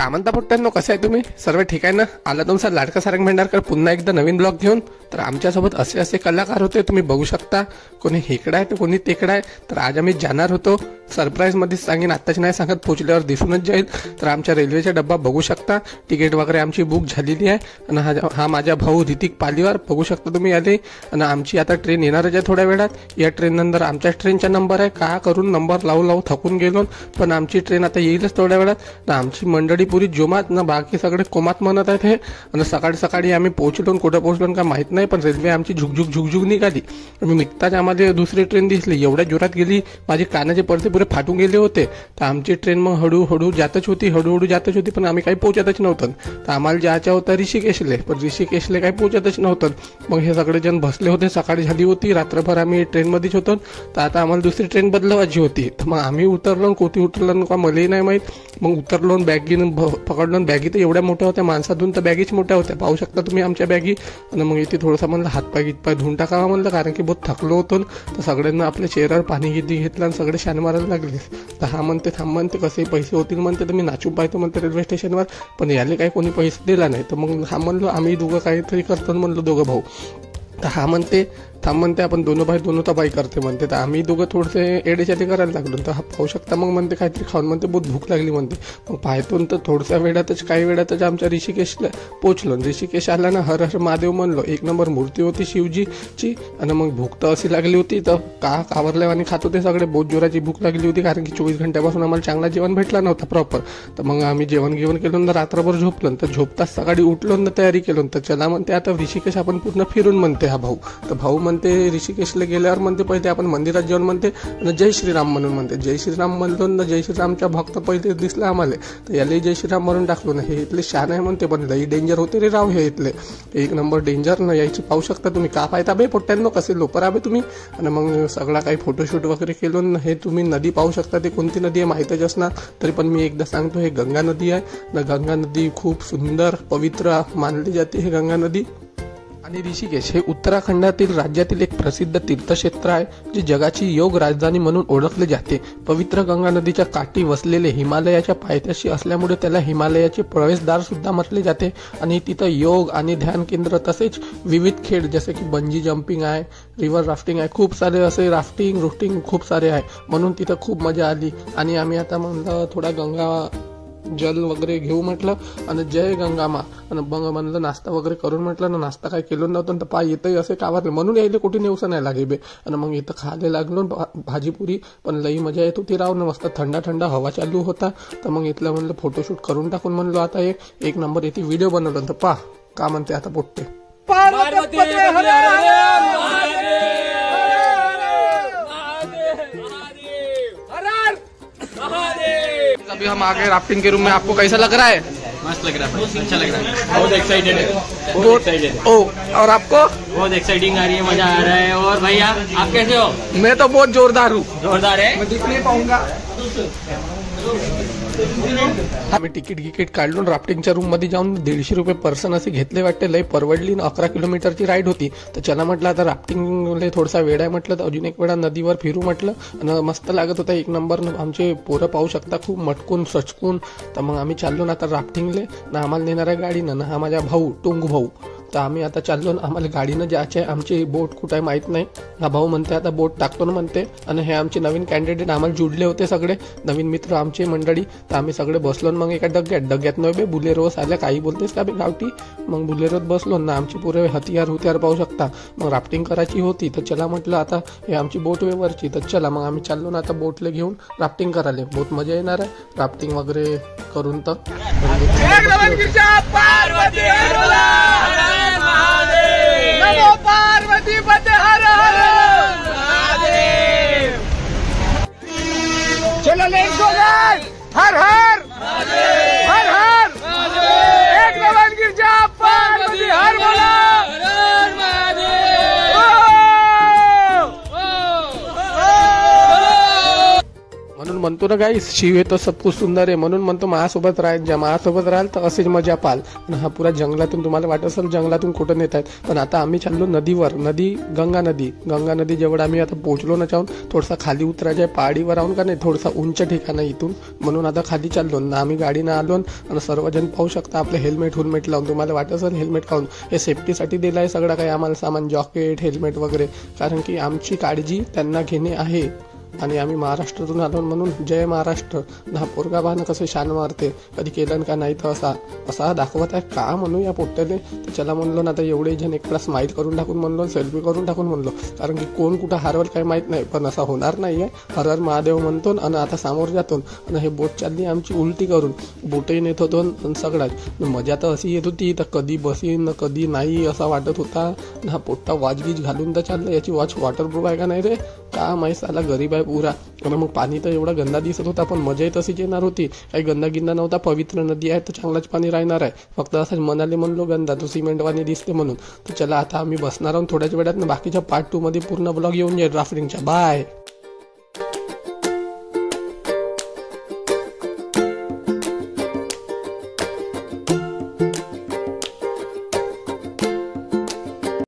काय म्हणता पोट्ट्यांनो, कसं आहे तुम्ही? सर्व ठीक आहे ना? आला तुमचा लाडका सारंग भांडारकर पुन्हा एकदा नवीन ब्लॉग घेऊन. तर आमच्यासोबत असे असे कलाकार होते, तुम्ही बघू शकता. कोणी हेकडा आहे तर कोणी तेकडा आहे. तर आज आम्ही जाणार होतो, सरप्राईजमध्येच सांगेन, आत्ताच नाही सांगत, पोचल्यावर दिसूनच जाईल. तर आमच्या रेल्वेचा डब्बा बघू शकता, तिकीट वगैरे आमची बुक झालेली आहे. आणि हा माझा भाऊ ऋतिक पालीवार, बघू शकता तुम्ही आले. आणि आमची आता ट्रेन येणारच आहे थोड्या वेळात. या ट्रेन नंतर आमच्याच ट्रेनचा नंबर आहे, का करून नंबर लावू थकून गेलो. पण आमची ट्रेन आता येईलच थोड्या वेळात. ना आमची मंडळी पुरी जोमात, ना बाकी सगळे कोमात म्हणत आहेत हे. आणि सकाळी सकाळी आम्ही पोहोचलो, कुठं पोहोचलो का माहित नाही, पण रेल्वे आमची झुकझुक निघाली. मी निघताच आम्हाला दुसरी ट्रेन दिसली, एवढ्या जोरात गेली माझे कानाचे पडदे पुरे फाटून गेले होते. तर आमची ट्रेन मग हळूहळू जातच होती, पण आम्ही काही पोहोचतच नव्हतं. तर आम्हाला जायचं होतं ऋषिकेशले, पण ऋषिकेशले काही पोहोचतच नव्हतं. मग हे सगळे जण बसले होते, सकाळी झाली होती, रात्रभर आम्ही ट्रेनमध्येच होतो. तर आता आम्हाला दुसरी ट्रेन बदलवायची होती. तर मग आम्ही उतरलो, कोठी उतरलो का मलाही नाही माहीत. मग उतरलो, बॅगीनं पकडलो. बॅगी तर एवढ्या मोठ्या होत्या, माणसातून तर बॅगीच मोठ्या होत्या, पाहू शकता तुम्ही आमच्या बॅगी. आणि मग इथे थोडंसं म्हणलं हातपाय धुवून टाकावा म्हणलं, कारण की बहुत थकलो होतो. तर सगळ्यांना आपल्या चेहऱ्यावर पाणी घेतलं आणि सगळे शान मारायला लागले. तर हा म्हणते थांब म्हणते, कसे पैसे होतील म्हणते, तर मी नाचून पाहतो म्हणते रेल्वे स्टेशनवर. पण याले काही कोणी पैसे दिला नाही. तर मग हा म्हणलो आम्ही दोघं काहीतरी करतो म्हणलो, दोघं भाऊ. तर हा म्हणते थांब म्हणते, आपण दोन बाई करते म्हणते. तर आम्ही दोघं थोडेसे एडेच्याते करायला लागलो. तर हा पाहू शकता, मग म्हणते काहीतरी खाऊन म्हणते, बहुत भूक लागली म्हणते. मग पाहतो तर थोड्याशा वेळातच काही वेळातच आमच्या ऋषिकेशला पोचलो. ऋषिकेश आला ना, हर हर महादेव म्हणलो, एक नंबर मूर्ती होती शिवजीची. आणि मग भूक तर अशी लागली होती, तर कावरल्या आणि खात होते सगळे, बहुत जोराची भूक लागली होती, कारण की 24 घंट्यापासून आम्हाला चांगला जेवण भेटला नव्हता प्रॉपर. तर मग आम्ही जेवण केलो ना, रात्रभर झोपलो. तर झोपताच सकाळी उठलो ना, तयारी केलो. तर चला म्हणते आता ऋषिकेश आपण पूर्ण फिरून म्हणते हा भाऊ. तर भाऊ म्हणते ऋषिकेशला गेल्यावर म्हणते पहिले आपण मंदिरात जेवण म्हणते आणि जय श्रीराम म्हणून म्हणते. जय श्रीराम म्हणलो ना, जय श्रीरामच्या भक्त पहिले दिसला आम्हाला. तर याला जय श्रीराम म्हणून टाकलो ना. हे इथले शान आहे म्हणते, पण लई डेंजर होते रे राव हे इथले, एक नंबर डेंजर ना. यायची पाहू शकता तुम्ही, का पाहता बे पोट्ट्यांनो, कसे लोपर आबे तुम्ही. आणि मग सगळा काही फोटोशूट वगैरे केलो ना. हे तुम्ही नदी पाहू शकता, ते कोणती नदी आहे माहीतच असणार, तरी पण मी एकदा सांगतो, हे गंगा नदी आहे ना. गंगा नदी खूप सुंदर पवित्र मानली जाते हे गंगा नदी. आणि ऋषिकेश हे उत्तराखंडातील राज्यातील एक प्रसिद्ध तीर्थक्षेत्र आहे, जे जगाची योग राजधानी म्हणून ओळखले जाते. पवित्र गंगा नदीच्या काठी वसलेले हिमालयाच्या पायथ्याशी असल्यामुळे त्याला हिमालयाचे प्रवेशद्वार सुद्धा म्हटले जाते. आणि तिथं योग आणि ध्यान केंद्र, तसेच विविध खेळ जसे की बंजी जम्पिंग आहे, रिव्हर राफ्टिंग आहे, खूप सारे असे राफ्टिंग खूप सारे आहे. म्हणून तिथं खूप मजा आली. आणि आम्ही आता म्हणलं थोडा गंगा जल वगैरे घेऊ म्हटलं, आणि जय गंगा मा. आणि मग म्हणलं नाश्ता वगैरे करून म्हटलं ना, नाश्ता काय केलो नव्हतं, तर पाय येतही असे कावरले, म्हणून यायला कुठे नेवसं नाही लागे बे. आणि मग इथं खायला लागलो भाजीपुरी, पण लई मजा येत होती राव ना. मस्त थंडा हवा चालू होता. तर मग इथलं म्हणलं फोटोशूट करून टाकून म्हणलो आता एक नंबर येते व्हिडिओ बनवलं. तर पा का म्हणते आता पोट्टे. अभी हम आ गए राफ्टिंग के रूम में, आपको कैसा लग रहा है? मस्त लग रहा है, अच्छा लग रहा है, बहुत एक्साइटेड है, बहुत एक्साइटेड। ओ, और आपको? बहुत एक्साइटिंग आ रही है, मजा आ रहा है। और भैया आप कैसे हो? मैं तो बहुत जोरदार हूँ। जोरदार है, मैं दिख नहीं पाऊंगा। आम्ही तिकीट काढलो, राफ्टिंगच्या रूम मध्ये जाऊन 150 रुपये पर्सन असे घेतले वाटते. लय परवडली ना, 11 किलोमीटरची राईड होती. तर चला म्हटलं आता राफ्टिंगला थोडासा वेळ आहे म्हटलं, तर अजून एक वेळा नदीवर फिरू म्हटलं. आणि मस्त लागत होता एक नंबर. आमचे पोरं पाहू शकता, खूप मटकून सचकून. तर मग आम्ही चाललो ना आता राफ्टिंगले ना. आम्हाला नेणाऱ्या गाडीनं ना, हा माझा भाऊ टोंगू भाऊ. तर आम्ही आता चाललो ना, आम्हाला गाडीनं जायचं आहे. आमची बोट कुठं आहे माहीत नाही. हा भाऊ म्हणते आता बोट टाकतो ना म्हणते. आणि हे आमचे नवीन कॅन्डिडेट आम्हाला जुडले होते, सगळे नवीन मित्र आमचे मंडळी. तर आम्ही सगळे बसलो मग एका डग्यात नव्हे बे, बुलेरोस आल्या, काही बोलतेस का बे गावठी. मग बुलेरोत बसलो ना, आमची पुरे हथियार पाहू शकता. मग राफ्टिंग करायची होती, तर चला म्हटलं आता हे आमची बोट वेवरची. तर चला मग आम्ही चाललो ना आता बोटले घेऊन राफ्टिंग करायला. बहुत मजा येणार आहे राफ्टिंग वगैरे करून. तर पार्वती पते हर हर महादेव। चलो लेट्स गो गाइस, हर हर हर हर एक नमन गिर जा, पार्वती हर बोला हर महादेव। म्हणतो ना गाईस, शिव आहे तो सब कुछ सुंदर आहे, म्हणून म्हणतो माझ्यासोबत राहाल, ज्या माझ्यासोबत राहाल तर असेच मजा पाल. आणि हा पुरा जंगलातून तुम्हाला वाटत असेल जंगलातून कुठं नेत आहेत, पण आता आम्ही चाललो नदीवर. गंगा नदी जवळ आम्ही आता पोहोचलो ना. चाहून थोडासा खाली उतरायचं आहे, पहाडीवर राहून का नाही, थोडासा उंच ठिकाण आहे इथून, म्हणून आता खाली चाललो ना. आम्ही गाडीनं आलो आणि सर्वजण पाहू शकता आपले हेल्मेट लावून. तुम्हाला वाटत असेल हेल्मेट काढून, हे सेफ्टीसाठी दिलं आहे सगळं काही आम्हाला सामान, जॉकेट, हेल्मेट वगैरे, कारण की आमची काळजी त्यांना घेणे आहे. आणि आम्ही महाराष्ट्रातून आलो म्हणून जय महाराष्ट्र. हा पोरगा पाहणं कसं शान मारते, कधी केलं का नाही तर असा दाखवत आहे का म्हणू या पोट्ट्याने. तर चला म्हणलो ना, आता एवढे जण एकला स्माईल करून टाकून म्हणलो, सेल्फी करून टाकून म्हणलो, कारण की कोण कुठं हारवल काही माहित नाही. पण असं होणार नाहीये. हर हर महादेव म्हणतो आणि आता समोर जातो. आणि हे बोट चालली आमची उलटी करून, बोटही नेत होतो आणि सगळ्यात मजा तर अशी येत होती, तर कधी बसीन कधी नाही असा वाटत होता. हा पोट्टा वॉचगीच घालून तर चाललं. याची वॉच वॉटरप्रूफ आहे का नाही रे, का माहीत, आला गरीब आहे पुरा. आणि मग पाणी तर एवढा गंदा दिसत होता, पण मजाही तशीच येणार होती. काही गंदा गिंदा नव्हता, पवित्र नदी आहे तर चांगलाच पाणी राहणार आहे. फक्त असंच मनाले म्हणलो गंदा तो सिमेंटवाणी दिसते म्हणून. तर चला आता आम्ही बसणार आहोत थोड्याच वेळात. बाकीच्या पार्ट 2 मध्ये पूर्ण ब्लॉग येऊन जाईल राफ्टिंगच्या. बाय.